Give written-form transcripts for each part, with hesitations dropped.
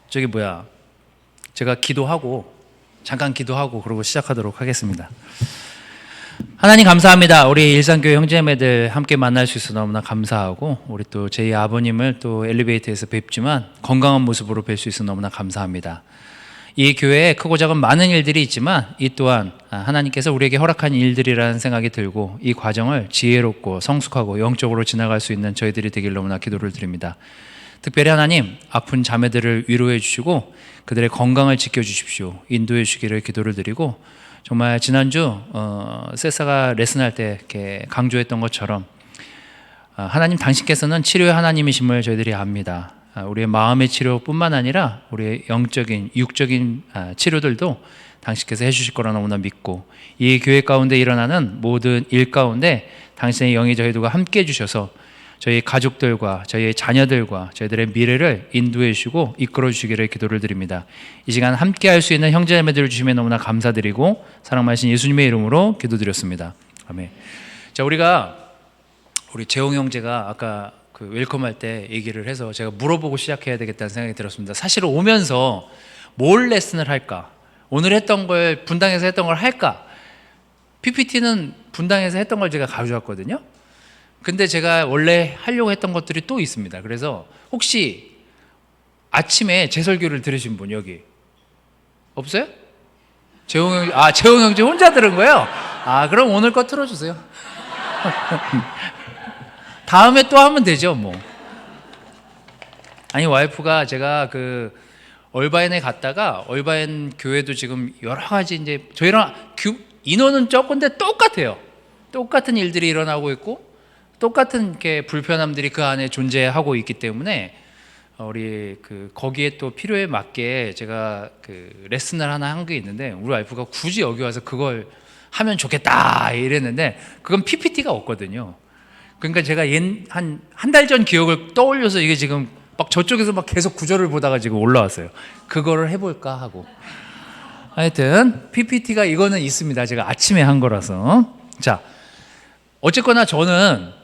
저기 뭐야, 제가 잠깐 기도하고 그러고 시작하도록 하겠습니다. 하나님 감사합니다. 우리 일산교회 형제매들 함께 만날 수 있어서 너무나 감사하고, 우리 또 제 아버님을 또 엘리베이터에서 뵙지만 건강한 모습으로 뵐 수 있어서 너무나 감사합니다. 이 교회에 크고 작은 많은 일들이 있지만 이 또한 하나님께서 우리에게 허락한 일들이라는 생각이 들고, 이 과정을 지혜롭고 성숙하고 영적으로 지나갈 수 있는 저희들이 되길 너무나 기도를 드립니다. 특별히 하나님, 아픈 자매들을 위로해 주시고 그들의 건강을 지켜주십시오. 인도해 주시기를 기도를 드리고, 정말 지난주 세사가 레슨할 때 이렇게 강조했던 것처럼 하나님 당신께서는 치료의 하나님이심을 저희들이 압니다. 우리의 마음의 치료뿐만 아니라 우리의 영적인, 육적인 치료들도 당신께서 해주실 거라 너무나 믿고, 이 교회 가운데 일어나는 모든 일 가운데 당신의 영이 저희들과 함께 해주셔서 저희 가족들과 저희의 자녀들과 저희들의 미래를 인도해 주시고 이끌어 주시기를 기도를 드립니다. 이 시간 함께 할 수 있는 형제자매들을 주시면 너무나 감사드리고 사랑 많으신 예수님의 이름으로 기도드렸습니다. 아멘. 자, 우리 재홍 형제가 아까 그 웰컴할 때 얘기를 해서 제가 물어보고 시작해야 되겠다는 생각이 들었습니다. 사실은 오면서 뭘 레슨을 할까? 오늘 했던 걸 분당에서 했던 걸 할까? PPT는 분당에서 했던 걸 제가 가져왔거든요. 근데 제가 원래 하려고 했던 것들이 또 있습니다. 그래서 혹시 아침에 제 설교를 들으신 분 여기 없어요? 재홍 형제 혼자 들은 거예요? 그럼 오늘 거 틀어주세요. 다음에 또 하면 되죠, 뭐. 아니, 와이프가 제가 그 얼바인에 갔다가, 얼바인 교회도 지금 여러 가지 이제 저희랑 인원은 적은데 똑같아요. 똑같은 일들이 일어나고 있고 똑같은 이렇게 불편함들이 그 안에 존재하고 있기 때문에 우리 거기에 또 필요에 맞게 제가 그 레슨을 하나 한 게 있는데, 우리 와이프가 굳이 여기 와서 그걸 하면 좋겠다 이랬는데 그건 PPT가 없거든요. 그러니까 제가 한 달 전 기억을 떠올려서 이게 지금 막 저쪽에서 막 계속 구절을 보다가 지금 올라왔어요. 그거를 해볼까 하고. 하여튼 PPT가 이거는 있습니다. 제가 아침에 한 거라서. 자, 어쨌거나 저는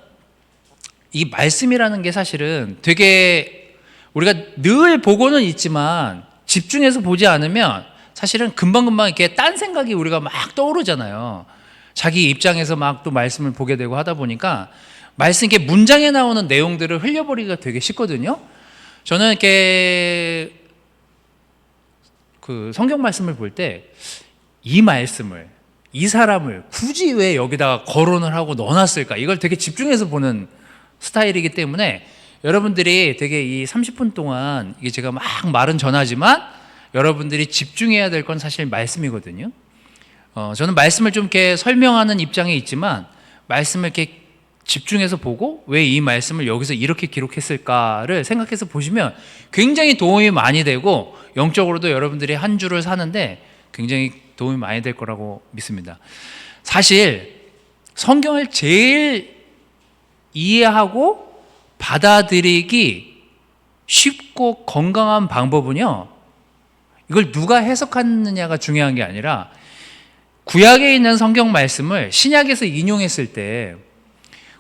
이 말씀이라는 게 사실은 되게 우리가 늘 보고는 있지만 집중해서 보지 않으면 사실은 금방금방 이렇게 딴 생각이 우리가 막 떠오르잖아요. 자기 입장에서 막 또 말씀을 보게 되고 하다 보니까 말씀, 이렇게 문장에 나오는 내용들을 흘려버리기가 되게 쉽거든요. 저는 이렇게 그 성경 말씀을 볼 때 이 말씀을, 이 사람을 굳이 왜 여기다가 거론을 하고 넣어놨을까, 이걸 되게 집중해서 보는 스타일이기 때문에 여러분들이 되게 이 30분 동안, 이게 제가 막 말은 전하지만 여러분들이 집중해야 될 건 사실 말씀이거든요. 저는 말씀을 좀 이렇게 설명하는 입장에 있지만 말씀을 이렇게 집중해서 보고 왜 이 말씀을 여기서 이렇게 기록했을까를 생각해서 보시면 굉장히 도움이 많이 되고, 영적으로도 여러분들이 한 주를 사는데 굉장히 도움이 많이 될 거라고 믿습니다. 사실 성경을 제일 이해하고 받아들이기 쉽고 건강한 방법은요, 이걸 누가 해석하느냐가 중요한 게 아니라 구약에 있는 성경 말씀을 신약에서 인용했을 때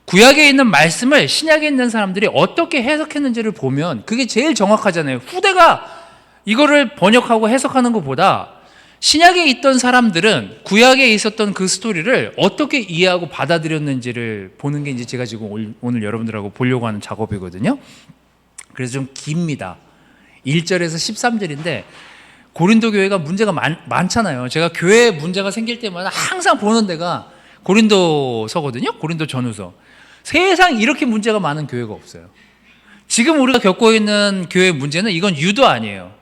구약에 있는 말씀을 신약에 있는 사람들이 어떻게 해석했는지를 보면 그게 제일 정확하잖아요. 후대가 이거를 번역하고 해석하는 것보다 신약에 있던 사람들은 구약에 있었던 그 스토리를 어떻게 이해하고 받아들였는지를 보는 게 이제 제가 지금 오늘 여러분들하고 보려고 하는 작업이거든요. 그래서 좀 깁니다. 1절에서 13절인데 고린도 교회가 문제가 많잖아요. 제가 교회에 문제가 생길 때마다 항상 보는 데가 고린도서거든요. 고린도 전후서. 세상 이렇게 문제가 많은 교회가 없어요. 지금 우리가 겪고 있는 교회의 문제는 이건 유도 아니에요.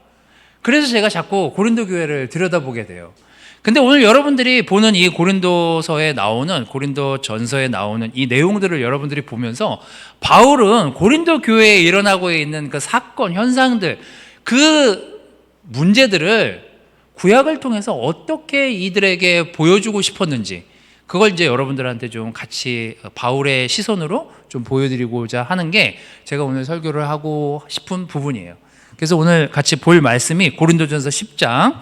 그래서 제가 자꾸 고린도 교회를 들여다보게 돼요. 근데 오늘 여러분들이 보는 이 고린도서에 나오는, 고린도 전서에 나오는 이 내용들을 여러분들이 보면서 바울은 고린도 교회에 일어나고 있는 그 사건, 현상들, 그 문제들을 구약을 통해서 어떻게 이들에게 보여주고 싶었는지, 그걸 이제 여러분들한테 좀 같이 바울의 시선으로 좀 보여드리고자 하는 게 제가 오늘 설교를 하고 싶은 부분이에요. 그래서 오늘 같이 볼 말씀이 고린도전서 10장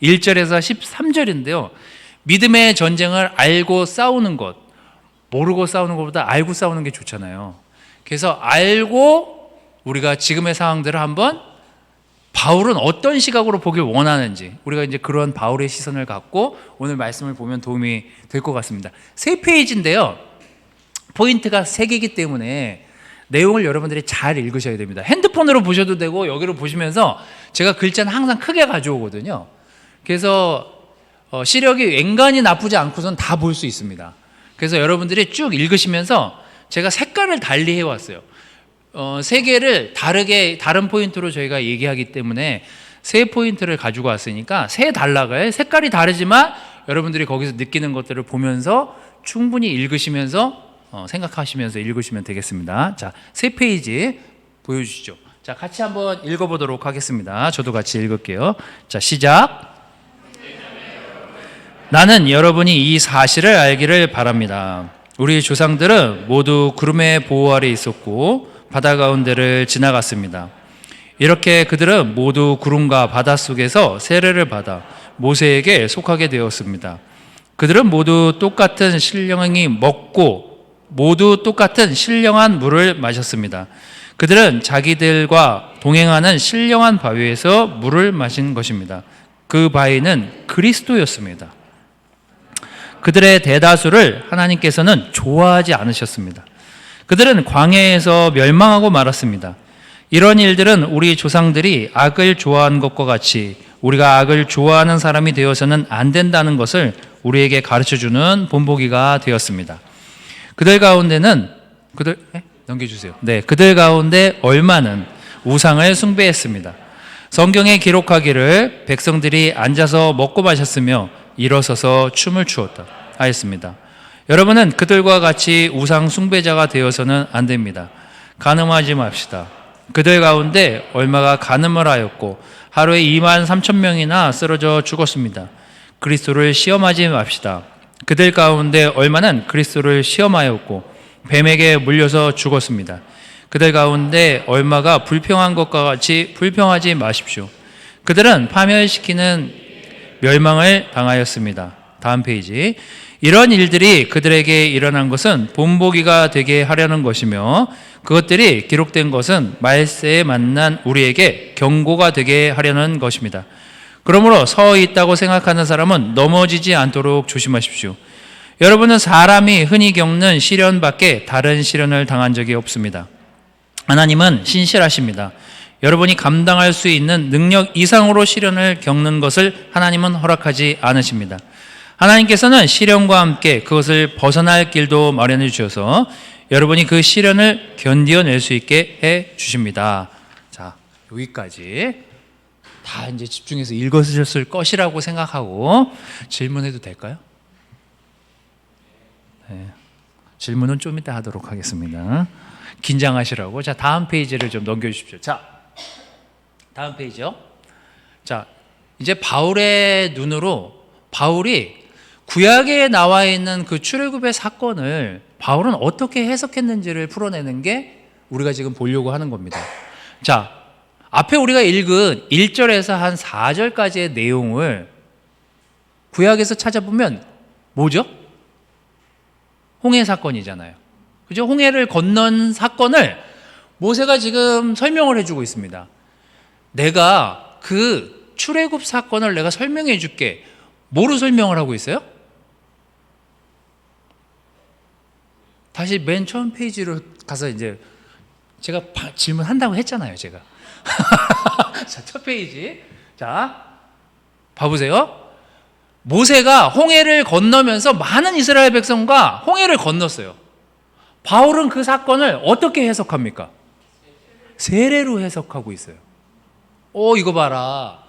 1절에서 13절인데요. 믿음의 전쟁을 알고 싸우는 것, 모르고 싸우는 것보다 알고 싸우는 게 좋잖아요. 그래서 알고 우리가 지금의 상황들을 한번 바울은 어떤 시각으로 보길 원하는지 우리가 이제 그런 바울의 시선을 갖고 오늘 말씀을 보면 도움이 될 것 같습니다. 3페이지인데요. 포인트가 3개이기 때문에 내용을 여러분들이 잘 읽으셔야 됩니다. 핸드폰으로 보셔도 되고 여기로 보시면서 제가 글자는 항상 크게 가져오거든요. 그래서 시력이 앵간히 나쁘지 않고선 다 볼 수 있습니다. 그래서 여러분들이 쭉 읽으시면서 제가 색깔을 달리 해왔어요. 3개를 다른 포인트로 저희가 얘기하기 때문에 3포인트를 가지고 왔으니까 3단락을 색깔이 다르지만 여러분들이 거기서 느끼는 것들을 보면서 충분히 읽으시면서 생각하시면서 읽으시면 되겠습니다. 자, 3페이지 보여주시죠. 자, 같이 한번 읽어보도록 하겠습니다. 저도 같이 읽을게요. 자, 시작. 나는 여러분이 이 사실을 알기를 바랍니다. 우리 조상들은 모두 구름의 보호 아래 있었고 바다 가운데를 지나갔습니다. 이렇게 그들은 모두 구름과 바다 속에서 세례를 받아 모세에게 속하게 되었습니다. 그들은 모두 똑같은 신령이 먹고 모두 똑같은 신령한 물을 마셨습니다. 그들은 자기들과 동행하는 신령한 바위에서 물을 마신 것입니다. 그 바위는 그리스도였습니다. 그들의 대다수를 하나님께서는 좋아하지 않으셨습니다. 그들은 광야에서 멸망하고 말았습니다. 이런 일들은 우리 조상들이 악을 좋아한 것과 같이 우리가 악을 좋아하는 사람이 되어서는 안 된다는 것을 우리에게 가르쳐주는 본보기가 되었습니다. 그들 가운데는 그들 가운데 얼마는 우상을 숭배했습니다. 성경에 기록하기를 백성들이 앉아서 먹고 마셨으며 일어서서 춤을 추었다 하였습니다. 여러분은 그들과 같이 우상 숭배자가 되어서는 안 됩니다. 간음하지 맙시다. 그들 가운데 얼마가 간음을 하였고 하루에 23,000명이나 쓰러져 죽었습니다. 그리스도를 시험하지 맙시다. 그들 가운데 얼마는 그리스도를 시험하였고 뱀에게 물려서 죽었습니다. 그들 가운데 얼마가 불평한 것과 같이 불평하지 마십시오. 그들은 파멸시키는 멸망을 당하였습니다. 다음 페이지. 이런 일들이 그들에게 일어난 것은 본보기가 되게 하려는 것이며 그것들이 기록된 것은 말세에 만난 우리에게 경고가 되게 하려는 것입니다. 그러므로 서 있다고 생각하는 사람은 넘어지지 않도록 조심하십시오. 여러분은 사람이 흔히 겪는 시련 밖에 다른 시련을 당한 적이 없습니다. 하나님은 신실하십니다. 여러분이 감당할 수 있는 능력 이상으로 시련을 겪는 것을 하나님은 허락하지 않으십니다. 하나님께서는 시련과 함께 그것을 벗어날 길도 마련해 주셔서 여러분이 그 시련을 견디어낼 수 있게 해 주십니다. 자, 여기까지 다 이제 집중해서 읽으셨을 것이라고 생각하고 질문해도 될까요? 네. 질문은 좀 이따 하도록 하겠습니다. 긴장하시라고. 자, 다음 페이지를 좀 넘겨주십시오. 자, 다음 페이지요. 자, 이제 바울의 눈으로 바울이 구약에 나와 있는 그 출애굽의 사건을 바울은 어떻게 해석했는지를 풀어내는 게 우리가 지금 보려고 하는 겁니다. 자, 앞에 우리가 읽은 1절에서 한 4절까지의 내용을 구약에서 찾아보면 뭐죠? 홍해 사건이잖아요. 그죠? 홍해를 건넌 사건을 모세가 지금 설명을 해주고 있습니다. 내가 그 출애굽 사건을 내가 설명해 줄게. 뭐로 설명을 하고 있어요? 다시 맨 처음 페이지로 가서 이제 제가 질문한다고 했잖아요, 제가. 자, 첫 페이지. 자, 봐보세요. 모세가 홍해를 건너면서 많은 이스라엘 백성과 홍해를 건넜어요. 바울은 그 사건을 어떻게 해석합니까? 세례로 해석하고 있어요. 이거 봐라.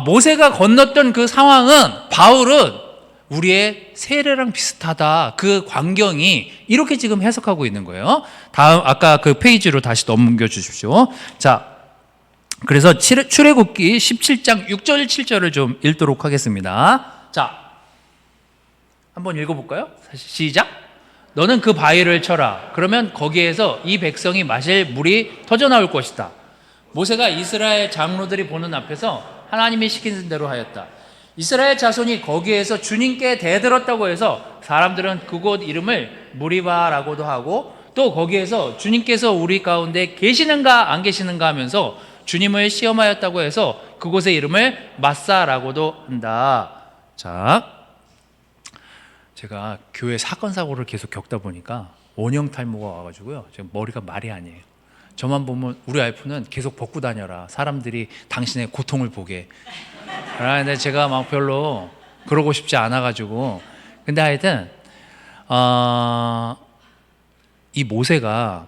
모세가 건넜던 그 상황은 바울은 우리의 세례랑 비슷하다. 그 광경이 이렇게 지금 해석하고 있는 거예요. 다음 아까 그 페이지로 다시 넘겨 주십시오. 자, 그래서 출애굽기 17장 6절 7절을 좀 읽도록 하겠습니다. 자, 한번 읽어볼까요? 시작. 너는 그 바위를 쳐라. 그러면 거기에서 이 백성이 마실 물이 터져나올 것이다. 모세가 이스라엘 장로들이 보는 앞에서 하나님이 시키는 대로 하였다. 이스라엘 자손이 거기에서 주님께 대들었다고 해서 사람들은 그곳 이름을 무리바라고도 하고 또 거기에서 주님께서 우리 가운데 계시는가 안 계시는가 하면서 주님을 시험하였다고 해서 그곳의 이름을 마사라고도 한다. 자, 제가 교회 사건 사고를 계속 겪다 보니까 원형 탈모가 와가지고요, 지금 머리가 말이 아니에요. 저만 보면 우리 와이프는 계속 벗고 다녀라, 사람들이 당신의 고통을 보게. 그런데 제가 막 별로 그러고 싶지 않아가지고. 근데 하여튼 이 모세가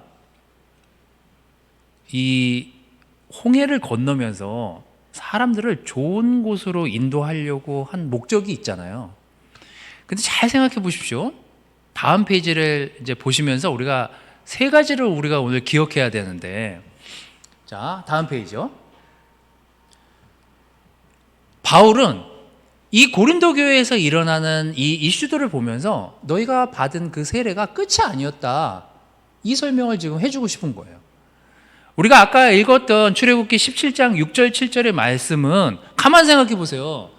이 홍해를 건너면서 사람들을 좋은 곳으로 인도하려고 한 목적이 있잖아요. 근데 잘 생각해 보십시오. 다음 페이지를 이제 보시면서 우리가 세 가지를 우리가 오늘 기억해야 되는데, 자, 다음 페이지요. 바울은 이 고린도 교회에서 일어나는 이 이슈들을 보면서 너희가 받은 그 세례가 끝이 아니었다, 이 설명을 지금 해주고 싶은 거예요. 우리가 아까 읽었던 출애굽기 17장 6절 7절의 말씀은 가만 생각해 보세요.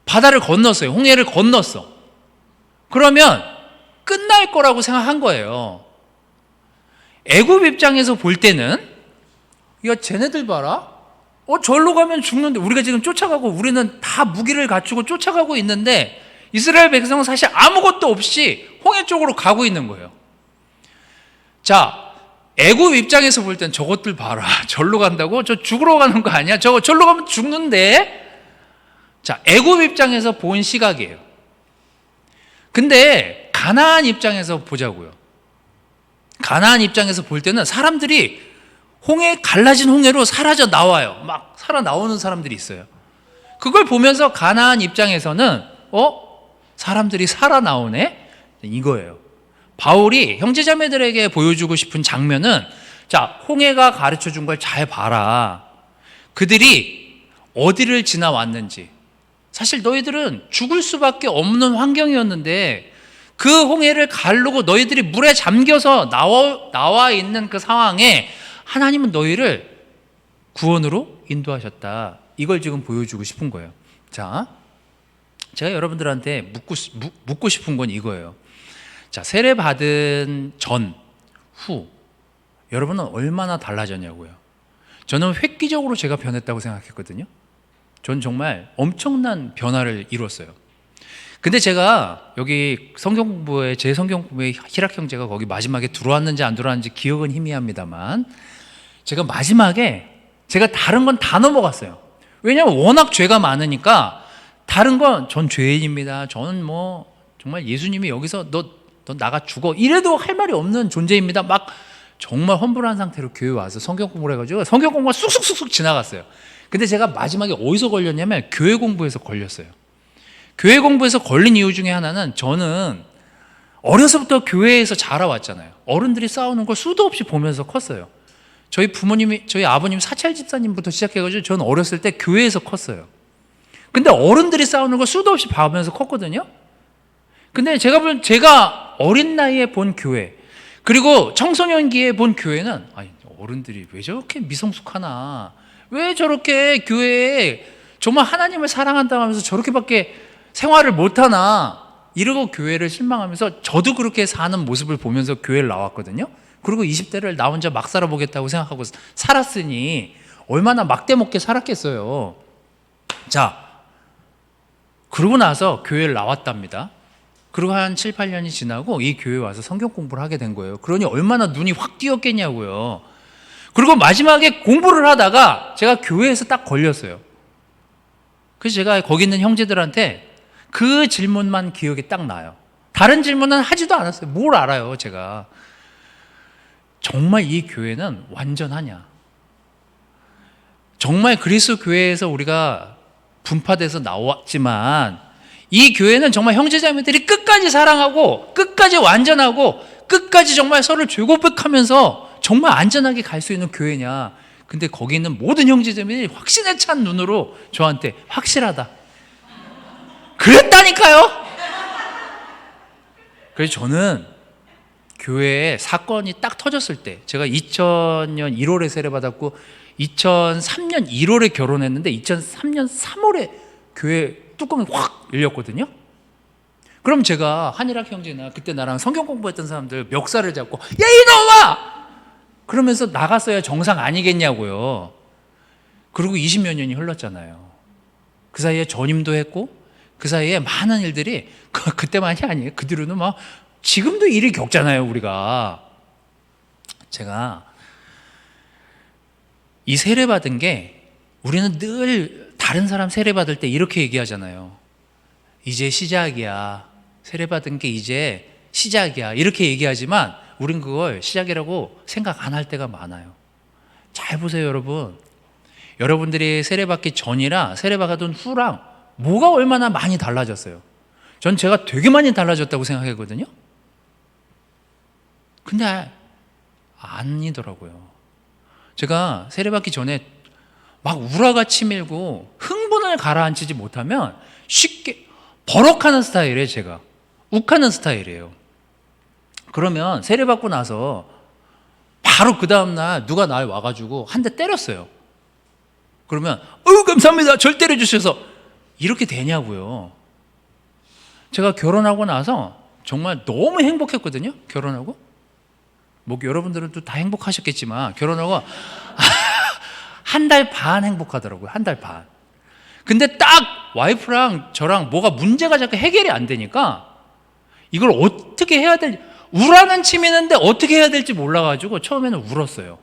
바다를 건넜어요. 홍해를 건넜어. 그러면 끝날 거라고 생각한 거예요. 애굽 입장에서 볼 때는, 야, 쟤네들 봐라, 절로 가면 죽는데, 우리가 지금 쫓아가고, 우리는 다 무기를 갖추고 쫓아가고 있는데 이스라엘 백성은 사실 아무것도 없이 홍해 쪽으로 가고 있는 거예요. 자, 애굽 입장에서 볼 땐 저것들 봐라, 절로 간다고? 저 죽으러 가는 거 아니야? 저거 절로 가면 죽는데. 자, 애굽 입장에서 본 시각이에요. 근데 가나안 입장에서 보자고요. 가나안 입장에서 볼 때는 사람들이 갈라진 홍해로 사라져 나와요. 막 살아 나오는 사람들이 있어요. 그걸 보면서 가나안 입장에서는 사람들이 살아나오네? 이거예요. 바울이 형제자매들에게 보여주고 싶은 장면은, 자, 홍해가 가르쳐 준 걸 잘 봐라. 그들이 어디를 지나왔는지. 사실 너희들은 죽을 수밖에 없는 환경이었는데 그 홍해를 가르고 너희들이 물에 잠겨서 나와 있는 그 상황에 하나님은 너희를 구원으로 인도하셨다. 이걸 지금 보여주고 싶은 거예요. 자, 제가 여러분들한테 묻고 싶은 건 이거예요. 자, 세례 받은 전, 후, 여러분은 얼마나 달라졌냐고요. 저는 획기적으로 제가 변했다고 생각했거든요. 전 정말 엄청난 변화를 이뤘어요. 근데 제가 여기 제 성경 공부에 희락 형제가 거기 마지막에 들어왔는지 안 들어왔는지 기억은 희미합니다만, 제가 마지막에 제가 다른 건 다 넘어갔어요. 왜냐하면 워낙 죄가 많으니까 다른 건 전 죄인입니다, 저는 뭐 정말 예수님이 여기서 너 나가 죽어 이래도 할 말이 없는 존재입니다, 막 정말 험불한 상태로 교회 와서 성경 공부를 해가지고 성경 공부가 쑥쑥쑥쑥 지나갔어요. 근데 제가 마지막에 어디서 걸렸냐면 교회 공부에서 걸렸어요. 교회 공부에서 걸린 이유 중에 하나는, 저는 어려서부터 교회에서 자라왔잖아요. 어른들이 싸우는 걸 수도 없이 보면서 컸어요. 저희 아버님 사찰 집사님부터 시작해가지고 저는 어렸을 때 교회에서 컸어요. 근데 어른들이 싸우는 걸 수도 없이 봐면서 컸거든요. 근데 제가 어린 나이에 본 교회, 그리고 청소년기에 본 교회는, 어른들이 왜 저렇게 미성숙하나, 왜 저렇게 교회에 정말 하나님을 사랑한다고 하면서 저렇게밖에 생활을 못하나, 이러고 교회를 실망하면서 저도 그렇게 사는 모습을 보면서 교회를 나왔거든요. 그리고 20대를 나 혼자 막 살아보겠다고 생각하고 살았으니 얼마나 막대먹게 살았겠어요. 자, 그러고 나서 교회를 나왔답니다. 그리고 한 7, 8년이 지나고 이 교회에 와서 성경 공부를 하게 된 거예요. 그러니 얼마나 눈이 확 띄었겠냐고요. 그리고 마지막에 공부를 하다가 제가 교회에서 딱 걸렸어요. 그래서 제가 거기 있는 형제들한테 그 질문만 기억이 딱 나요. 다른 질문은 하지도 않았어요. 뭘 알아요, 제가. 정말 이 교회는 완전하냐? 정말 그리스도 교회에서 우리가 분파돼서 나왔지만 이 교회는 정말 형제자매들이 끝까지 사랑하고 끝까지 완전하고 끝까지 정말 서로를 죄고백하면서 정말 안전하게 갈 수 있는 교회냐? 근데 거기 있는 모든 형제자매들이 확신에 찬 눈으로 저한테 확실하다 그랬다니까요. 그래서 저는 교회에 사건이 딱 터졌을 때, 제가 2000년 1월에 세례받았고 2003년 1월에 결혼했는데 2003년 3월에 교회 뚜껑이 확 열렸거든요. 그럼 제가 한일학 형제나 그때 나랑 성경 공부했던 사람들 멱살을 잡고 야 이놈아! 그러면서 나갔어야 정상 아니겠냐고요. 그리고 20몇 년이 흘렀잖아요. 그 사이에 전임도 했고 그 사이에 많은 일들이 그때만이 아니에요. 그 뒤로는 막 지금도 일이 겪잖아요. 우리가. 제가 이 세례받은 게 우리는 늘 다른 사람 세례받을 때 이렇게 얘기하잖아요. 이제 시작이야. 세례받은 게 이제 시작이야. 이렇게 얘기하지만 우린 그걸 시작이라고 생각 안 할 때가 많아요. 잘 보세요, 여러분. 여러분들이 세례받기 전이랑 세례받은 후랑 뭐가 얼마나 많이 달라졌어요. 전 제가 되게 많이 달라졌다고 생각하거든요. 근데 아니더라고요. 제가 세례받기 전에 막 우라가 치밀고 흥분을 가라앉히지 못하면 쉽게 버럭하는 스타일이에요. 제가 욱하는 스타일이에요. 그러면 세례받고 나서 바로 그 다음날 누가 날 와가지고 한 대 때렸어요. 그러면 감사합니다. 절 때려주셔서 이렇게 되냐고요. 제가 결혼하고 나서 정말 너무 행복했거든요. 결혼하고 뭐 여러분들은 또 다 행복하셨겠지만 결혼하고 한 달 반 행복하더라고요. 한 달 반. 근데 딱 와이프랑 저랑 뭐가 문제가 자꾸 해결이 안 되니까 이걸 어떻게 해야 될지 우라는 치미는데 어떻게 해야 될지 몰라가지고 처음에는 울었어요.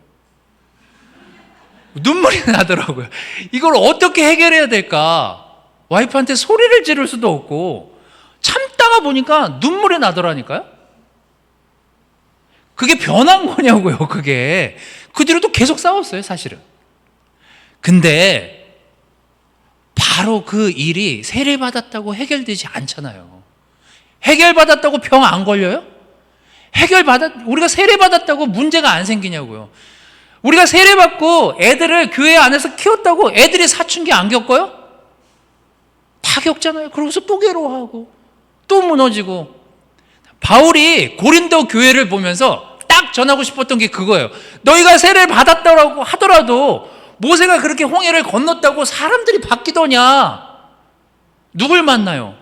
눈물이 나더라고요. 이걸 어떻게 해결해야 될까? 와이프한테 소리를 지를 수도 없고 참다가 보니까 눈물이 나더라니까요. 그게 변한 거냐고요. 그게 그 뒤로도 계속 싸웠어요. 사실은. 근데 바로 그 일이 세례받았다고 해결되지 않잖아요. 해결받았다고 병 안 걸려요? 우리가 세례받았다고 문제가 안 생기냐고요. 우리가 세례받고 애들을 교회 안에서 키웠다고 애들이 사춘기 안 겪어요? 다 겪잖아요. 그러고서 또 괴로워하고 또 무너지고. 바울이 고린도 교회를 보면서 딱 전하고 싶었던 게 그거예요. 너희가 세례를 받았다고 하더라도 모세가 그렇게 홍해를 건넜다고 사람들이 바뀌더냐? 누굴 만나요?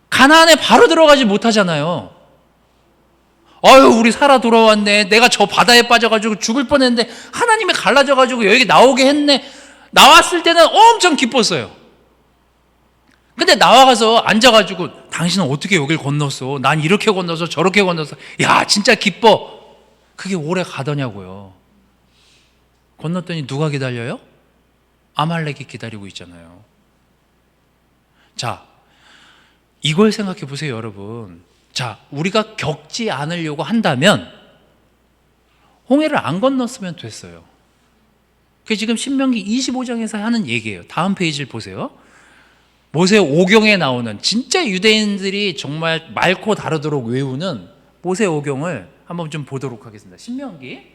가나안에 바로 들어가지 못하잖아요. 아유, 우리 살아 돌아왔네. 내가 저 바다에 빠져가지고 죽을 뻔했는데 하나님이 갈라져가지고 여기 나오게 했네. 나왔을 때는 엄청 기뻤어요. 근데 나와가서 앉아가지고 당신은 어떻게 여길 건넜어? 난 이렇게 건너서 저렇게 건너서 야 진짜 기뻐. 그게 오래 가더냐고요. 건넜더니 누가 기다려요? 아말렉이 기다리고 있잖아요. 자, 이걸 생각해 보세요, 여러분. 자, 우리가 겪지 않으려고 한다면 홍해를 안 건넜으면 됐어요. 그게 지금 신명기 25장에서 하는 얘기예요. 다음 페이지를 보세요. 모세 오경에 나오는 진짜 유대인들이 정말 많고 다르도록 외우는 모세 오경을 한번 좀 보도록 하겠습니다. 신명기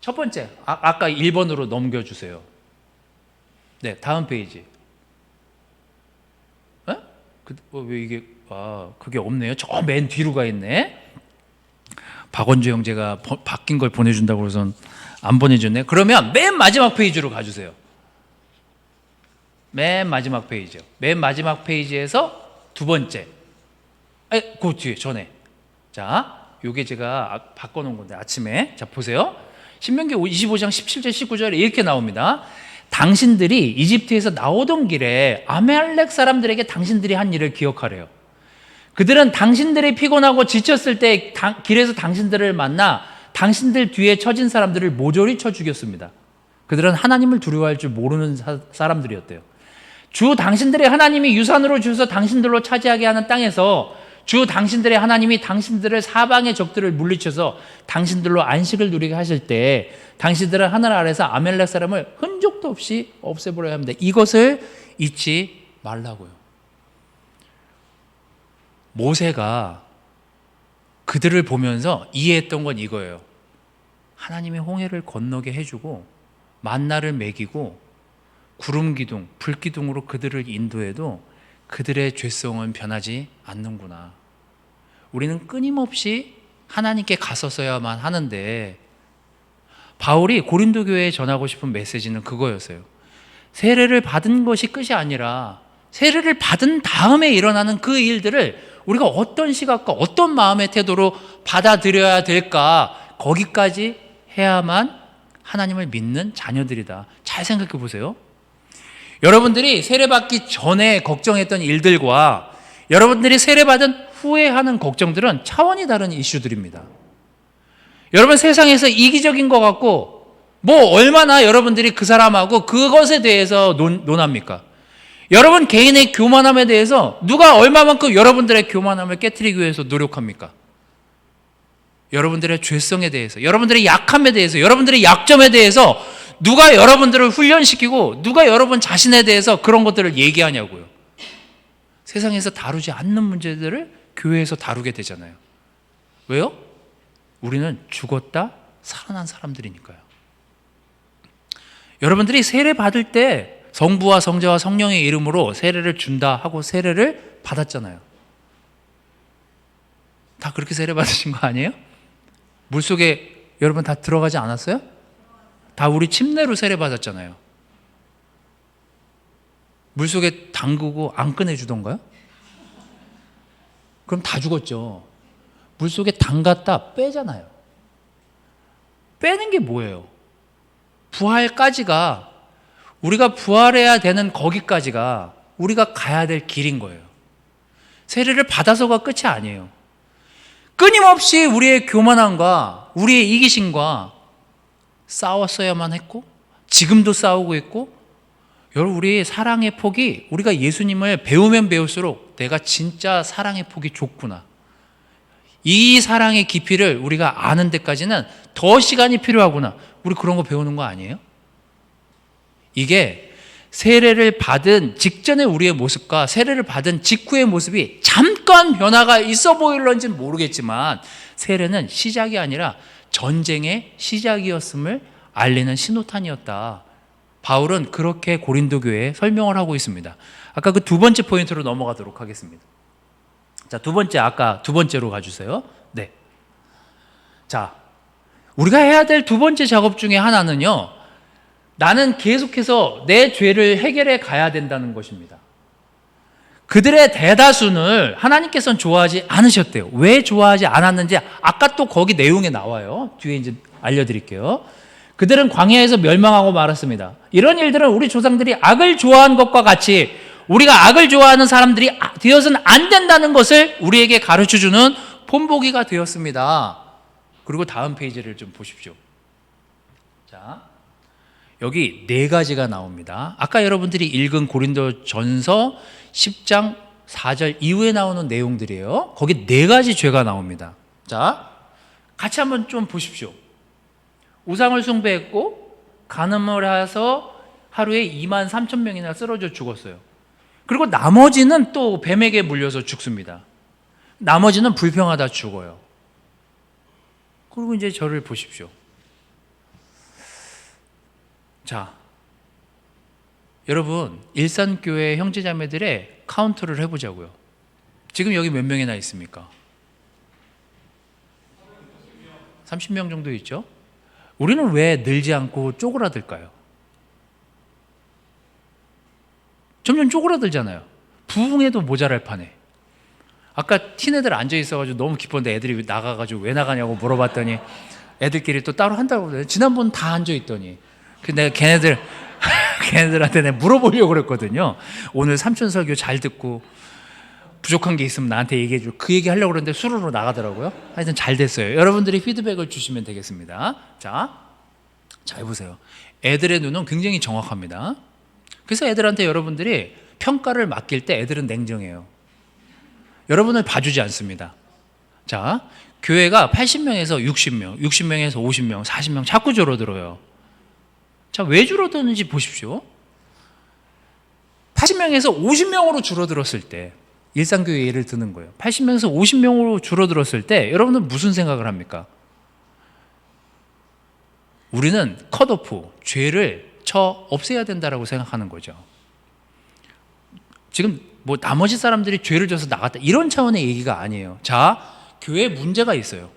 첫 번째, 아까 1번으로 넘겨주세요. 네, 다음 페이지. 왜 이게 그게 없네요. 저 맨 뒤로 가 있네. 박원주 형제가 바뀐 걸 보내준다고 해서 안 보내줬네. 그러면 맨 마지막 페이지로 가주세요. 맨 마지막 페이지요. 맨 마지막 페이지에서 두 번째. 그 뒤에 전에. 자, 요게 제가 바꿔놓은 건데 아침에. 자, 보세요. 신명기 25장 17절 19절에 이렇게 나옵니다. 당신들이 이집트에서 나오던 길에 아말렉 사람들에게 당신들이 한 일을 기억하래요. 그들은 당신들이 피곤하고 지쳤을 때 길에서 당신들을 만나 당신들 뒤에 처진 사람들을 모조리 쳐 죽였습니다. 그들은 하나님을 두려워할 줄 모르는 사람들이었대요. 주 당신들의 하나님이 유산으로 주셔서 당신들로 차지하게 하는 땅에서 주 당신들의 하나님이 당신들을 사방의 적들을 물리쳐서 당신들로 안식을 누리게 하실 때 당신들은 하늘 아래서 아멜렉 사람을 흔적도 없이 없애버려야 합니다. 이것을 잊지 말라고요. 모세가 그들을 보면서 이해했던 건 이거예요. 하나님이 홍해를 건너게 해주고 만나를 먹이고 구름 기둥, 불 기둥으로 그들을 인도해도 그들의 죄성은 변하지 않는구나. 우리는 끊임없이 하나님께 갔었어야만 하는데 바울이 고린도 교회에 전하고 싶은 메시지는 그거였어요. 세례를 받은 것이 끝이 아니라 세례를 받은 다음에 일어나는 그 일들을 우리가 어떤 시각과 어떤 마음의 태도로 받아들여야 될까, 거기까지 해야만 하나님을 믿는 자녀들이다. 잘 생각해 보세요. 여러분들이 세례받기 전에 걱정했던 일들과 여러분들이 세례받은 후에 하는 걱정들은 차원이 다른 이슈들입니다. 여러분, 세상에서 이기적인 것 같고 뭐 얼마나 여러분들이 그 사람하고 그것에 대해서 논합니까? 여러분 개인의 교만함에 대해서 누가 얼마만큼 여러분들의 교만함을 깨트리기 위해서 노력합니까? 여러분들의 죄성에 대해서, 여러분들의 약함에 대해서, 여러분들의 약점에 대해서 누가 여러분들을 훈련시키고 누가 여러분 자신에 대해서 그런 것들을 얘기하냐고요. 세상에서 다루지 않는 문제들을 교회에서 다루게 되잖아요. 왜요? 우리는 죽었다 살아난 사람들이니까요. 여러분들이 세례 받을 때 성부와 성자와 성령의 이름으로 세례를 준다 하고 세례를 받았잖아요. 다 그렇게 세례 받으신 거 아니에요? 물속에 여러분 다 들어가지 않았어요? 다 우리 침례로 세례 받았잖아요. 물속에 담그고 안 꺼내주던가요? 그럼 다 죽었죠. 물속에 담갔다 빼잖아요. 빼는 게 뭐예요? 부활까지가, 우리가 부활해야 되는 거기까지가 우리가 가야 될 길인 거예요. 세례를 받아서가 끝이 아니에요. 끊임없이 우리의 교만함과 우리의 이기심과 싸웠어야만 했고, 지금도 싸우고 있고, 여러분, 우리의 사랑의 폭이, 우리가 예수님을 배우면 배울수록 내가 진짜 사랑의 폭이 좁구나, 이 사랑의 깊이를 우리가 아는 데까지는 더 시간이 필요하구나, 우리 그런 거 배우는 거 아니에요? 이게 세례를 받은 직전의 우리의 모습과 세례를 받은 직후의 모습이 잠깐 변화가 있어 보일런지는 모르겠지만, 세례는 시작이 아니라 전쟁의 시작이었음을 알리는 신호탄이었다. 바울은 그렇게 고린도 교회에 설명을 하고 있습니다. 아까 그 두 번째 포인트로 넘어가도록 하겠습니다. 자, 두 번째, 아까 두 번째로 가주세요. 네. 자, 우리가 해야 될 두 번째 작업 중에 하나는요, 나는 계속해서 내 죄를 해결해 가야 된다는 것입니다. 그들의 대다수는 하나님께서는 좋아하지 않으셨대요. 왜 좋아하지 않았는지 아까 또 거기 내용에 나와요. 뒤에 이제 알려드릴게요. 그들은 광야에서 멸망하고 말았습니다. 이런 일들은 우리 조상들이 악을 좋아한 것과 같이 우리가 악을 좋아하는 사람들이 되어서는 안 된다는 것을 우리에게 가르쳐주는 본보기가 되었습니다. 그리고 다음 페이지를 좀 보십시오. 자, 여기 네 가지가 나옵니다. 아까 여러분들이 읽은 고린도전서 10장 4절 이후에 나오는 내용들이에요. 거기 네 가지 죄가 나옵니다. 자, 같이 한번 좀 보십시오. 우상을 숭배했고 간음을 해서 하루에 2만 3천 명이나 쓰러져 죽었어요. 그리고 나머지는 또 뱀에게 물려서 죽습니다. 나머지는 불평하다 죽어요. 그리고 이제 저를 보십시오. 자, 여러분, 일산교회 형제자매들의 카운트를 해보자고요. 지금 여기 몇 명이나 있습니까? 30명 정도 있죠? 우리는 왜 늘지 않고 쪼그라들까요? 점점 쪼그라들잖아요. 부흥해도 모자랄 판에. 아까 틴애들 앉아 있어가지고 너무 기뻤는데 애들이 나가가지고 왜 나가냐고 물어봤더니 애들끼리 또 따로 한다고 그래요. 지난번 다 앉아 있더니. 근데 내가 걔네들한테 내가 물어보려고 그랬거든요. 오늘 삼촌 설교 잘 듣고 부족한 게 있으면 나한테 얘기해줘. 그 얘기 하려고 그랬는데 수루로 나가더라고요. 하여튼 잘 됐어요. 여러분들이 피드백을 주시면 되겠습니다. 자, 잘 보세요. 애들의 눈은 굉장히 정확합니다. 그래서 애들한테 여러분들이 평가를 맡길 때 애들은 냉정해요. 여러분을 봐주지 않습니다. 자, 교회가 80명에서 60명, 60명에서 50명, 40명 자꾸 줄어들어요. 자, 왜 줄어드는지 보십시오. 80명에서 50명으로 줄어들었을 때, 일산교회 예를 드는 거예요. 80명에서 50명으로 줄어들었을 때 여러분은 무슨 생각을 합니까? 우리는 컷오프, 죄를 쳐 없애야 된다라고 생각하는 거죠. 지금 뭐 나머지 사람들이 죄를 져서 나갔다 이런 차원의 얘기가 아니에요. 자, 교회에 문제가 있어요.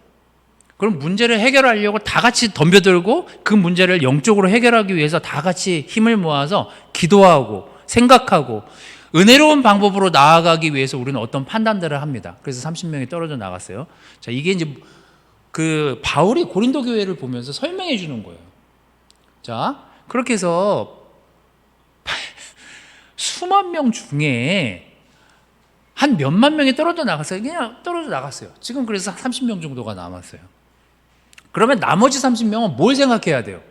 그럼 문제를 해결하려고 다 같이 덤벼들고 그 문제를 영적으로 해결하기 위해서 다 같이 힘을 모아서 기도하고 생각하고 은혜로운 방법으로 나아가기 위해서 우리는 어떤 판단들을 합니다. 그래서 30명이 떨어져 나갔어요. 자, 이게 이제 그 바울이 고린도 교회를 보면서 설명해 주는 거예요. 자, 그렇게 해서 수만 명 중에 한 몇만 명이 떨어져 나갔어요. 그냥 떨어져 나갔어요. 지금 그래서 30명 정도가 남았어요. 그러면 나머지 30명은 뭘 생각해야 돼요?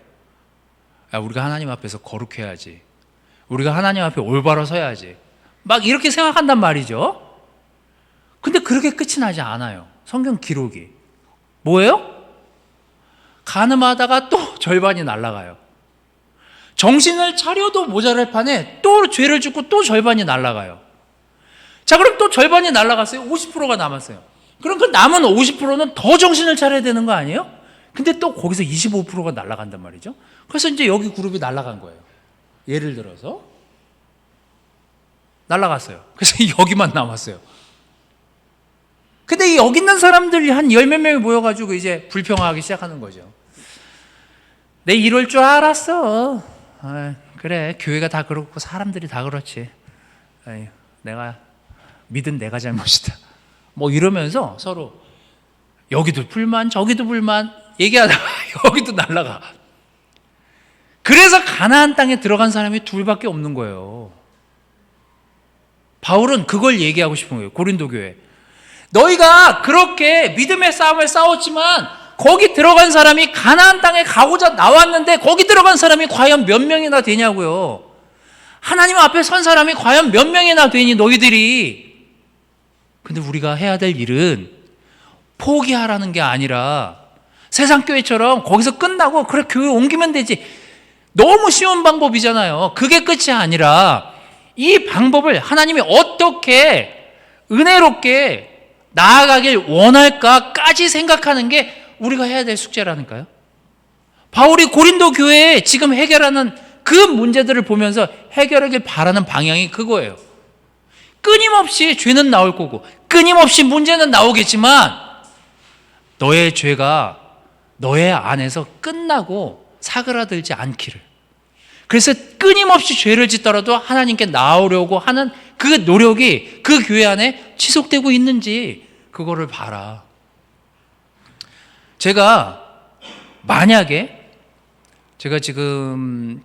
야, 우리가 하나님 앞에서 거룩해야지. 우리가 하나님 앞에 올바로 서야지. 막 이렇게 생각한단 말이죠. 근데 그렇게 끝이 나지 않아요. 성경 기록이. 뭐예요? 가늠하다가 또 절반이 날아가요. 정신을 차려도 모자랄 판에 또 죄를 짓고 또 절반이 날아가요. 자, 그럼 또 절반이 날아갔어요. 50%가 남았어요. 그럼 그 남은 50%는 더 정신을 차려야 되는 거 아니에요? 근데 또 거기서 25%가 날아간단 말이죠. 그래서 이제 여기 그룹이 날아간 거예요. 예를 들어서 날아갔어요. 그래서 여기만 남았어요. 근데 여기 있는 사람들이 한 열 몇 명이 모여가지고 이제 불평하기 시작하는 거죠. 내 이럴 줄 알았어. 그래, 교회가 다 그렇고 사람들이 다 그렇지. 내가 믿은 내가 잘못이다. 뭐 이러면서 서로 여기도 불만 저기도 불만 얘기하다가 여기도 날아가. 그래서 가나안 땅에 들어간 사람이 둘밖에 없는 거예요. 바울은 그걸 얘기하고 싶은 거예요. 고린도 교회. 너희가 그렇게 믿음의 싸움을 싸웠지만 거기 들어간 사람이 가나안 땅에 가고자 나왔는데 거기 들어간 사람이 과연 몇 명이나 되냐고요. 하나님 앞에 선 사람이 과연 몇 명이나 되니 너희들이. 근데 우리가 해야 될 일은 포기하라는 게 아니라 세상 교회처럼 거기서 끝나고 그래 교회 옮기면 되지. 너무 쉬운 방법이잖아요. 그게 끝이 아니라 이 방법을 하나님이 어떻게 은혜롭게 나아가길 원할까까지 생각하는 게 우리가 해야 될 숙제라니까요. 바울이 고린도 교회에 지금 해결하는 그 문제들을 보면서 해결하길 바라는 방향이 그거예요. 끊임없이 죄는 나올 거고 끊임없이 문제는 나오겠지만 너의 죄가 너의 안에서 끝나고 사그라들지 않기를. 그래서 끊임없이 죄를 짓더라도 하나님께 나오려고 하는 그 노력이 그 교회 안에 지속되고 있는지 그거를 봐라. 만약에 제가 지금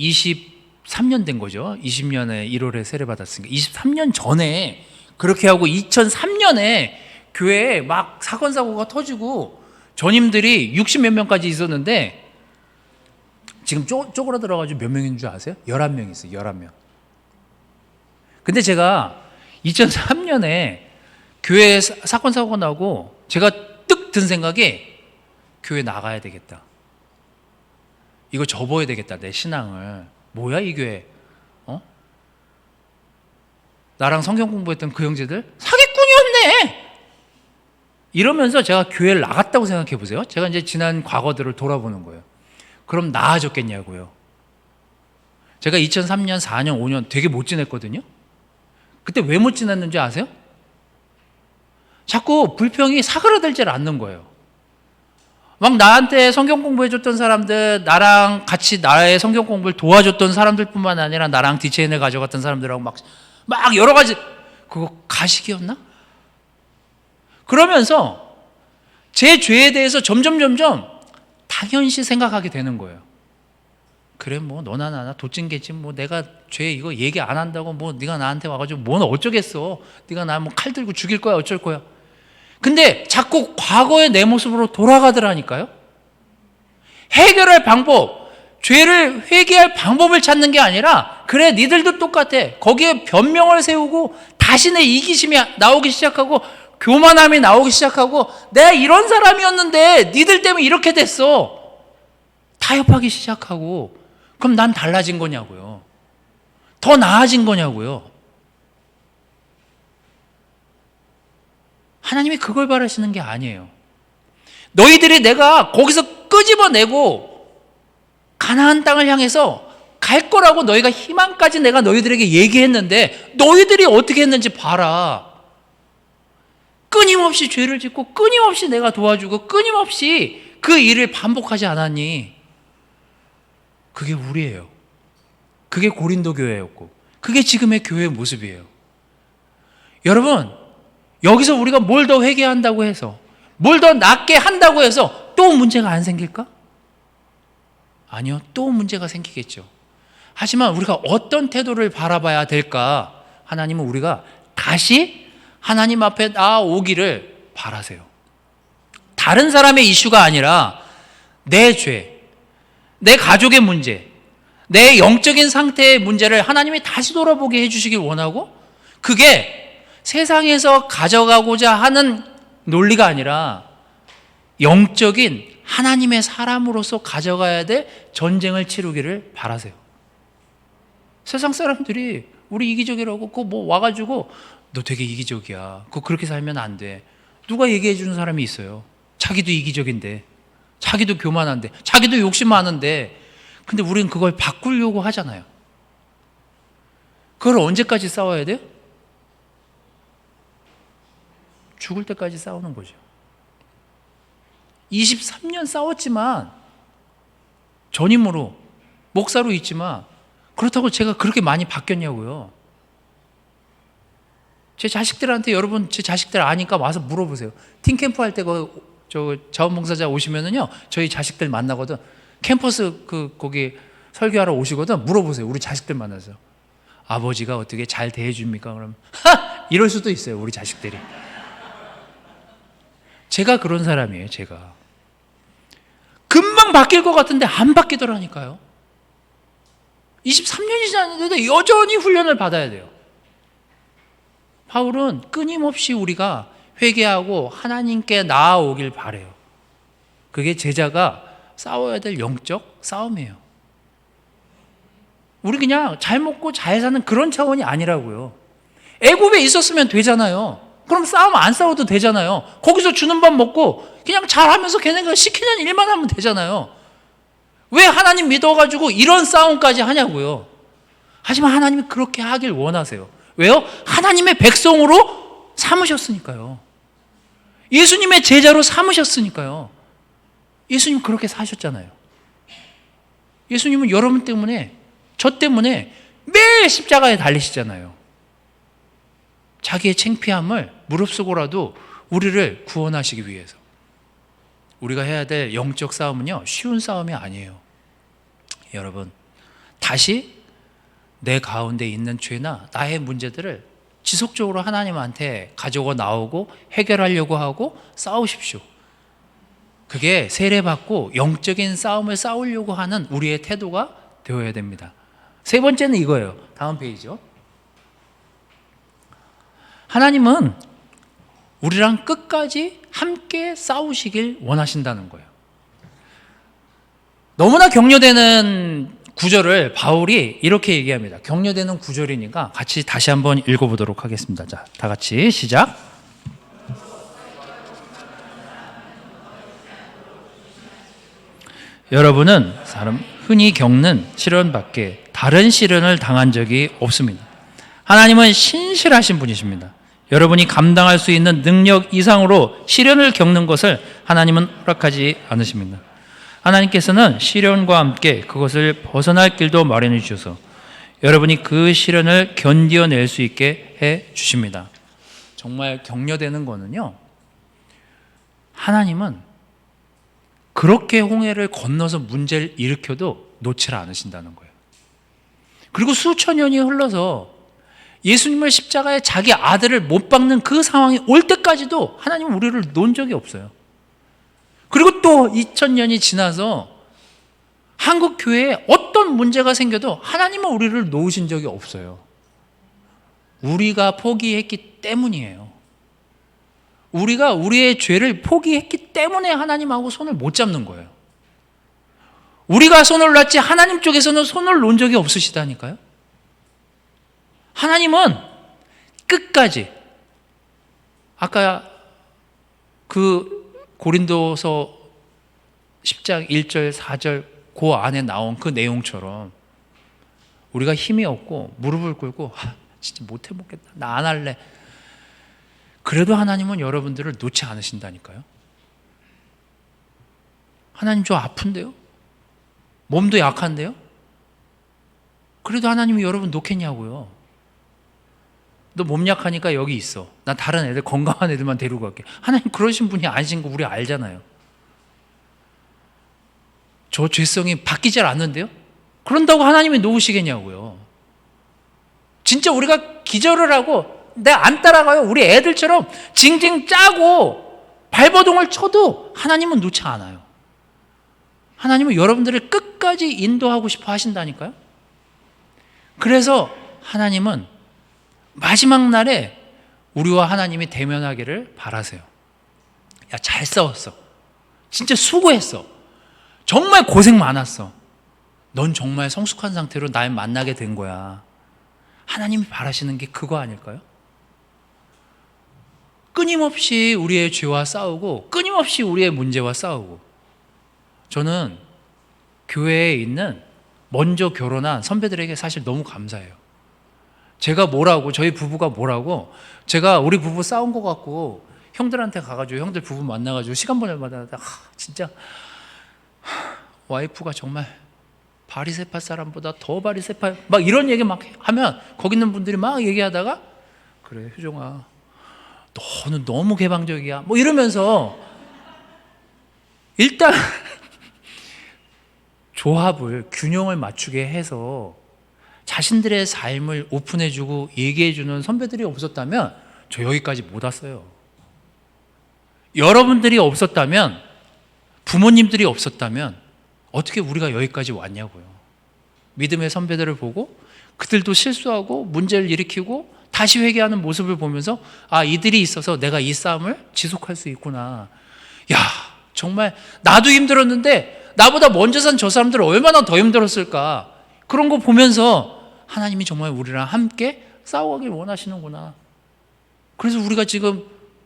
23년 된 거죠. 20년에 1월에 세례받았으니까 23년 전에 그렇게 하고 2003년에 교회에 막 사건 사고가 터지고 전임들이 60몇 명까지 있었는데 지금 쪼그라들어가지고 몇 명인 줄 아세요? 11명 있어요. 11명. 근데 제가 2003년에 교회에 사건 사고가 나고 제가 뜩 든 생각이 교회 나가야 되겠다. 이거 접어야 되겠다. 내 신앙을. 뭐야 이 교회. 나랑 성경 공부했던 그 형제들 사기꾼이었네. 이러면서 제가 교회를 나갔다고 생각해 보세요. 제가 이제 지난 과거들을 돌아보는 거예요. 그럼 나아졌겠냐고요. 제가 2003년, 4년, 5년 되게 못 지냈거든요. 그때 왜 못 지냈는지 아세요? 자꾸 불평이 사그라들질 않는 거예요. 막 나한테 성경 공부해줬던 사람들, 나랑 같이 나의 성경 공부를 도와줬던 사람들뿐만 아니라 나랑 디체인을 가져갔던 사람들하고 막 여러 가지, 그거 가식이었나? 그러면서 제 죄에 대해서 점점 당연시 생각하게 되는 거예요. 그래 뭐 너나 나나 도찐개지 뭐 내가 죄 이거 얘기 안 한다고 뭐 네가 나한테 와가지고 뭔 어쩌겠어. 네가 나 뭐 칼 들고 죽일 거야 어쩔 거야. 근데 자꾸 과거의 내 모습으로 돌아가더라니까요. 해결할 방법, 죄를 회개할 방법을 찾는 게 아니라 그래 니들도 똑같아. 거기에 변명을 세우고 다시 내 이기심이 나오기 시작하고 교만함이 나오기 시작하고 내가 이런 사람이었는데 니들 때문에 이렇게 됐어. 타협하기 시작하고 그럼 난 달라진 거냐고요. 더 나아진 거냐고요. 하나님이 그걸 바라시는 게 아니에요. 너희들이 내가 거기서 끄집어내고 가나안 땅을 향해서 갈 거라고 너희가 희망까지 내가 너희들에게 얘기했는데 너희들이 어떻게 했는지 봐라. 끊임없이 죄를 짓고 끊임없이 내가 도와주고 끊임없이 그 일을 반복하지 않았니? 그게 우리예요. 그게 고린도 교회였고 그게 지금의 교회의 모습이에요. 여러분, 여기서 우리가 뭘 더 회개한다고 해서, 뭘 더 낫게 한다고 해서 또 문제가 안 생길까? 아니요, 또 문제가 생기겠죠. 하지만 우리가 어떤 태도를 바라봐야 될까? 하나님은 우리가 다시 하나님 앞에 나오기를 바라세요. 다른 사람의 이슈가 아니라 내 죄, 내 가족의 문제, 내 영적인 상태의 문제를 하나님이 다시 돌아보게 해주시길 원하고, 그게 세상에서 가져가고자 하는 논리가 아니라 영적인 하나님의 사람으로서 가져가야 될 전쟁을 치르기를 바라세요. 세상 사람들이 우리 이기적이라고 그거 뭐 와가지고 너 되게 이기적이야, 그거 그렇게 살면 안 돼, 누가 얘기해 주는 사람이 있어요. 자기도 이기적인데, 자기도 교만한데, 자기도 욕심 많은데, 근데 우리는 그걸 바꾸려고 하잖아요. 그걸 언제까지 싸워야 돼요? 죽을 때까지 싸우는 거죠. 23년 싸웠지만, 전임으로 목사로 있지만, 그렇다고 제가 그렇게 많이 바뀌었냐고요. 제 자식들한테, 여러분 제 자식들 아니까 와서 물어보세요. 팀캠프 할 때 자원봉사자 오시면은요, 저희 자식들 만나거든. 캠퍼스 거기 설교하러 오시거든. 물어보세요. 우리 자식들 만나서 아버지가 어떻게 잘 대해줍니까? 그럼 이럴 수도 있어요, 우리 자식들이. 제가 그런 사람이에요. 제가 금방 바뀔 것 같은데 안 바뀌더라니까요. 23년이 지났는데도 여전히 훈련을 받아야 돼요. 바울은 끊임없이 우리가 회개하고 하나님께 나아오길 바래요. 그게 제자가 싸워야 될 영적 싸움이에요. 우리 그냥 잘 먹고 잘 사는 그런 차원이 아니라고요. 애굽에 있었으면 되잖아요. 그럼 싸움 안 싸워도 되잖아요. 거기서 주는 밥 먹고 그냥 잘하면서 걔네가 시키는 일만 하면 되잖아요. 왜 하나님 믿어가지고 이런 싸움까지 하냐고요. 하지만 하나님이 그렇게 하길 원하세요. 왜요? 하나님의 백성으로 삼으셨으니까요. 예수님의 제자로 삼으셨으니까요. 예수님 그렇게 사셨잖아요. 예수님은 여러분 때문에, 저 때문에 매일 십자가에 달리시잖아요. 자기의 창피함을 무릅쓰고라도 우리를 구원하시기 위해서. 우리가 해야 될 영적 싸움은요, 쉬운 싸움이 아니에요. 여러분, 다시 내 가운데 있는 죄나 나의 문제들을 지속적으로 하나님한테 가져가 나오고 해결하려고 하고 싸우십시오. 그게 세례받고 영적인 싸움을 싸우려고 하는 우리의 태도가 되어야 됩니다. 세 번째는 이거예요. 다음 페이지요. 하나님은 우리랑 끝까지 함께 싸우시길 원하신다는 거예요. 너무나 격려되는 구절을 바울이 이렇게 얘기합니다. 격려되는 구절이니까 같이 다시 한번 읽어보도록 하겠습니다. 자, 다 같이 시작. 여러분은 흔히 겪는 시련밖에 다른 시련을 당한 적이 없습니다. 하나님은 신실하신 분이십니다. 여러분이 감당할 수 있는 능력 이상으로 시련을 겪는 것을 하나님은 허락하지 않으십니다. 하나님께서는 시련과 함께 그것을 벗어날 길도 마련해 주셔서 여러분이 그 시련을 견뎌낼 수 있게 해 주십니다. 정말 격려되는 거는요, 하나님은 그렇게 홍해를 건너서 문제를 일으켜도 놓지 않으신다는 거예요. 그리고 수천 년이 흘러서 예수님을 십자가에 자기 아들을 못 박는 그 상황이 올 때까지도 하나님은 우리를 놓은 적이 없어요. 그리고 또 2000년이 지나서 한국 교회에 어떤 문제가 생겨도 하나님은 우리를 놓으신 적이 없어요. 우리가 포기했기 때문이에요. 우리가 우리의 죄를 포기했기 때문에 하나님하고 손을 못 잡는 거예요. 우리가 손을 놨지 하나님 쪽에서는 손을 놓은 적이 없으시다니까요. 하나님은 끝까지, 아까 그 고린도서 10장 1절 4절 그 안에 나온 그 내용처럼 우리가 힘이 없고 무릎을 꿇고 진짜 못 해먹겠다, 나 안 할래, 그래도 하나님은 여러분들을 놓지 않으신다니까요. 하나님 저 아픈데요? 몸도 약한데요? 그래도 하나님이 여러분 놓겠냐고요. 너 몸 약하니까 여기 있어. 나 다른 애들, 건강한 애들만 데리고 갈게. 하나님 그러신 분이 아니신 거 우리 알잖아요. 저 죄성이 바뀌질 않는데요? 그런다고 하나님이 놓으시겠냐고요. 진짜 우리가 기절을 하고 내가 안 따라가요. 우리 애들처럼 징징 짜고 발버둥을 쳐도 하나님은 놓지 않아요. 하나님은 여러분들을 끝까지 인도하고 싶어 하신다니까요. 그래서 하나님은 마지막 날에 우리와 하나님이 대면하기를 바라세요. 야, 잘 싸웠어. 진짜 수고했어. 정말 고생 많았어. 넌 정말 성숙한 상태로 날 만나게 된 거야. 하나님이 바라시는 게 그거 아닐까요? 끊임없이 우리의 죄와 싸우고 끊임없이 우리의 문제와 싸우고. 저는 교회에 있는 먼저 결혼한 선배들에게 사실 너무 감사해요. 제가 뭐라고, 저희 부부가 뭐라고, 제가 우리 부부 싸운 것 같고 형들한테 가가지고 형들 부부 만나가지고 시간 보낼 마다 진짜 와이프가 정말 바리새파 사람보다 더 바리새파, 막 이런 얘기 막 하면 거기 있는 분들이 막 얘기하다가 그래 효정아 너는 너무 개방적이야 뭐 이러면서 일단 조합을, 균형을 맞추게 해서 자신들의 삶을 오픈해주고 얘기해주는 선배들이 없었다면 저 여기까지 못 왔어요. 여러분들이 없었다면, 부모님들이 없었다면 어떻게 우리가 여기까지 왔냐고요. 믿음의 선배들을 보고 그들도 실수하고 문제를 일으키고 다시 회개하는 모습을 보면서 아, 이들이 있어서 내가 이 싸움을 지속할 수 있구나. 야, 정말 나도 힘들었는데 나보다 먼저 산 저 사람들은 얼마나 더 힘들었을까. 그런 거 보면서 하나님이 정말 우리랑 함께 싸워가길 원하시는구나. 그래서 우리가 지금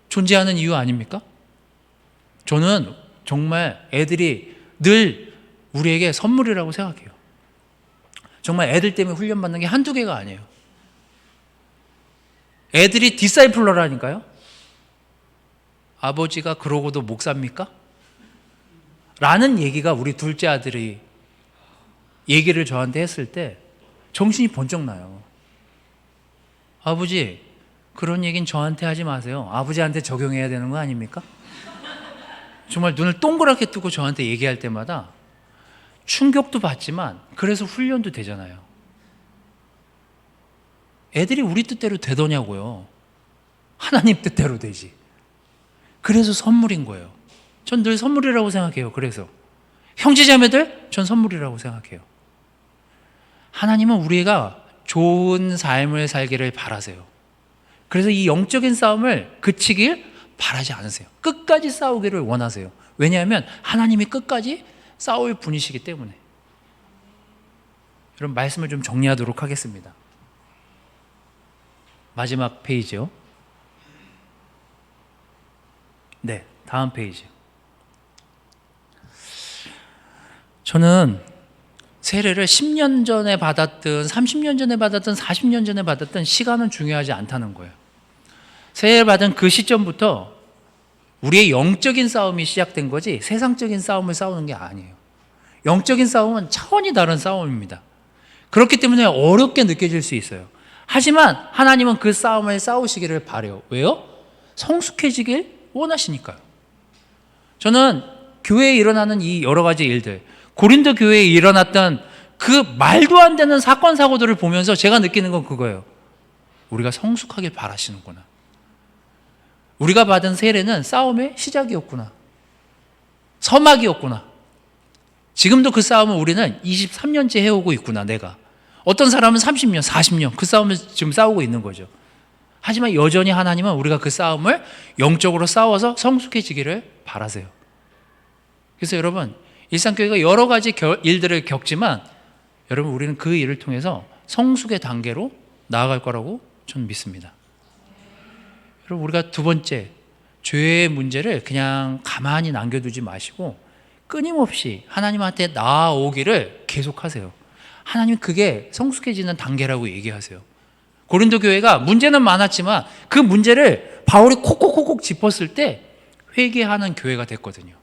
존재하는 이유 아닙니까? 저는 정말 애들이 늘 우리에게 선물이라고 생각해요. 정말 애들 때문에 훈련받는 게 한두 개가 아니에요. 애들이 디사이플러라니까요. 아버지가 그러고도 목사입니까? 라는 얘기가 우리 둘째 아들이 얘기를 저한테 했을 때 정신이 번쩍 나요. 아버지, 그런 얘기는 저한테 하지 마세요. 아버지한테 적용해야 되는 거 아닙니까? 정말 눈을 동그랗게 뜨고 저한테 얘기할 때마다 충격도 받지만 그래서 훈련도 되잖아요. 애들이 우리 뜻대로 되더냐고요. 하나님 뜻대로 되지. 그래서 선물인 거예요. 전 늘 선물이라고 생각해요. 그래서 형제자매들, 전 선물이라고 생각해요. 하나님은 우리가 좋은 삶을 살기를 바라세요. 그래서 이 영적인 싸움을 그치길 바라지 않으세요. 끝까지 싸우기를 원하세요. 왜냐하면 하나님이 끝까지 싸울 분이시기 때문에. 여러분, 말씀을 좀 정리하도록 하겠습니다. 마지막 페이지요. 네, 다음 페이지. 저는 세례를 10년 전에 받았든 30년 전에 받았든 40년 전에 받았든 시간은 중요하지 않다는 거예요. 세례를 받은 그 시점부터 우리의 영적인 싸움이 시작된 거지 세상적인 싸움을 싸우는 게 아니에요. 영적인 싸움은 차원이 다른 싸움입니다. 그렇기 때문에 어렵게 느껴질 수 있어요. 하지만 하나님은 그 싸움을 싸우시기를 바라요. 왜요? 성숙해지길 원하시니까요. 저는 교회에 일어나는 이 여러 가지 일들, 고린도 교회에 일어났던 그 말도 안 되는 사건 사고들을 보면서 제가 느끼는 건 그거예요. 우리가 성숙하길 바라시는구나. 우리가 받은 세례는 싸움의 시작이었구나. 서막이었구나. 지금도 그 싸움을 우리는 23년째 해오고 있구나. 내가 어떤 사람은 30년, 40년 그 싸움을 지금 싸우고 있는 거죠. 하지만 여전히 하나님은 우리가 그 싸움을 영적으로 싸워서 성숙해지기를 바라세요. 그래서 여러분, 일상교회가 여러 가지 일들을 겪지만 여러분, 우리는 그 일을 통해서 성숙의 단계로 나아갈 거라고 저는 믿습니다. 여러분, 우리가 두 번째, 죄의 문제를 그냥 가만히 남겨두지 마시고 끊임없이 하나님한테 나아오기를 계속하세요. 하나님, 그게 성숙해지는 단계라고 얘기하세요. 고린도 교회가 문제는 많았지만 그 문제를 바울이 콕콕콕콕 짚었을 때 회개하는 교회가 됐거든요.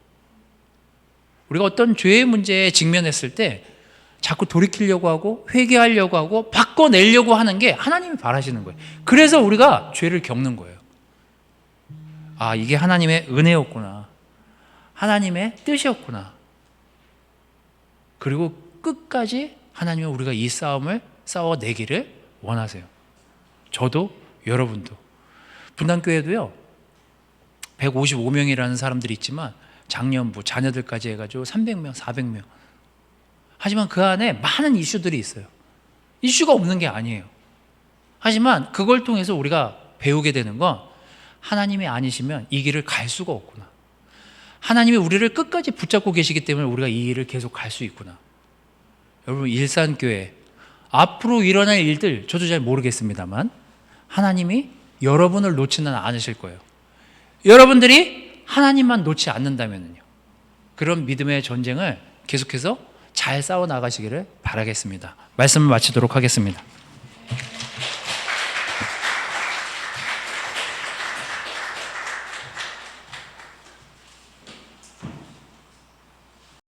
우리가 어떤 죄의 문제에 직면했을 때 자꾸 돌이키려고 하고 회개하려고 하고 바꿔내려고 하는 게 하나님이 바라시는 거예요. 그래서 우리가 죄를 겪는 거예요. 아, 이게 하나님의 은혜였구나. 하나님의 뜻이었구나. 그리고 끝까지 하나님은 우리가 이 싸움을 싸워내기를 원하세요. 저도 여러분도. 분당교회도요 155명이라는 사람들이 있지만 장년부, 자녀들까지 해가지고 300명, 400명. 하지만 그 안에 많은 이슈들이 있어요. 이슈가 없는 게 아니에요. 하지만 그걸 통해서 우리가 배우게 되는 건 하나님이 아니시면 이 길을 갈 수가 없구나. 하나님이 우리를 끝까지 붙잡고 계시기 때문에 우리가 이 일을 계속 갈 수 있구나. 여러분, 일산교회 앞으로 일어날 일들 저도 잘 모르겠습니다만 하나님이 여러분을 놓지는 않으실 거예요. 여러분들이 하나님만 놓지 않는다면요, 그런 믿음의 전쟁을 계속해서 잘 싸워 나가시기를 바라겠습니다. 말씀을 마치도록 하겠습니다.